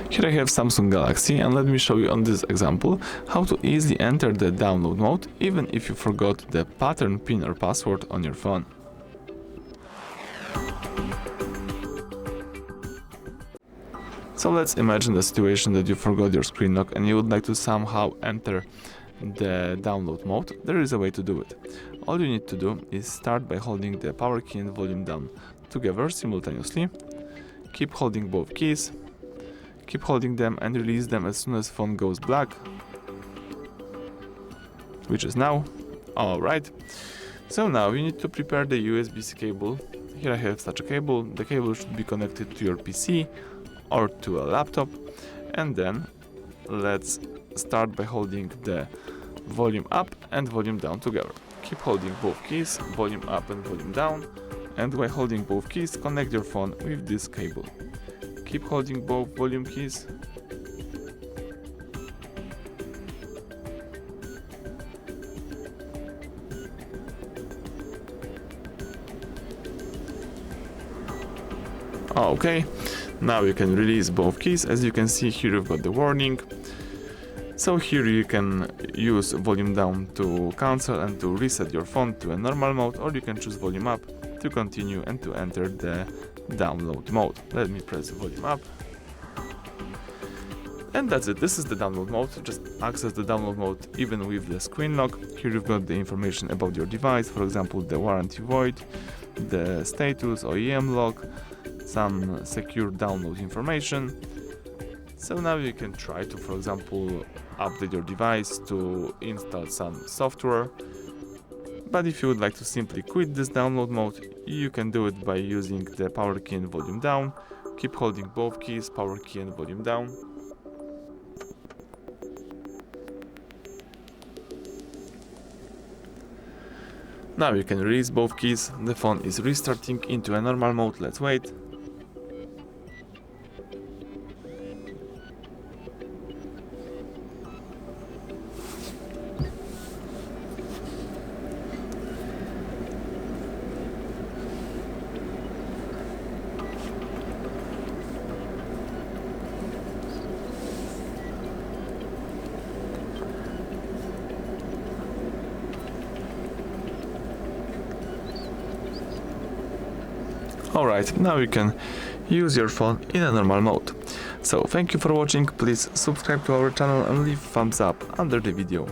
Here I have Samsung Galaxy, and let me show you on this example how to easily enter the download mode even if you forgot the pattern, PIN or password on your phone. So let's imagine the situation that you forgot your screen lock and you would like to somehow enter the download mode. There is a way to do it. All you need to do is start by holding the power key and volume down together simultaneously. Keep holding both keys. Keep holding them and release them as soon as phone goes black, which is now. Alright, so now you need to prepare the USB-C cable. Here I have such a cable. The cable should be connected to your PC or to a laptop, and then let's start by holding the volume up and volume down together. Keep holding both keys, volume up and volume down, and while holding both keys, connect your phone with this cable. Keep holding both volume keys. Okay, now you can release both keys. As you can see here, you've got the warning. So here you can use volume down to cancel and to reset your phone to a normal mode, or you can choose volume up to continue and to enter the download mode. Let me press volume up. And that's it. This is the download mode. Just access the download mode even with the screen lock. Here you've got the information about your device, for example, the warranty void, the status, OEM log, some secure download information. So now you can try to, for example, update your device to install some software. But if you would like to simply quit this download mode, you can do it by using the power key and volume down. Keep holding both keys, power key and volume down. Now you can release both keys. The phone is restarting into a normal mode. Let's wait. Alright, now you can use your phone in a normal mode. So thank you for watching. Please subscribe to our channel and leave thumbs up under the video.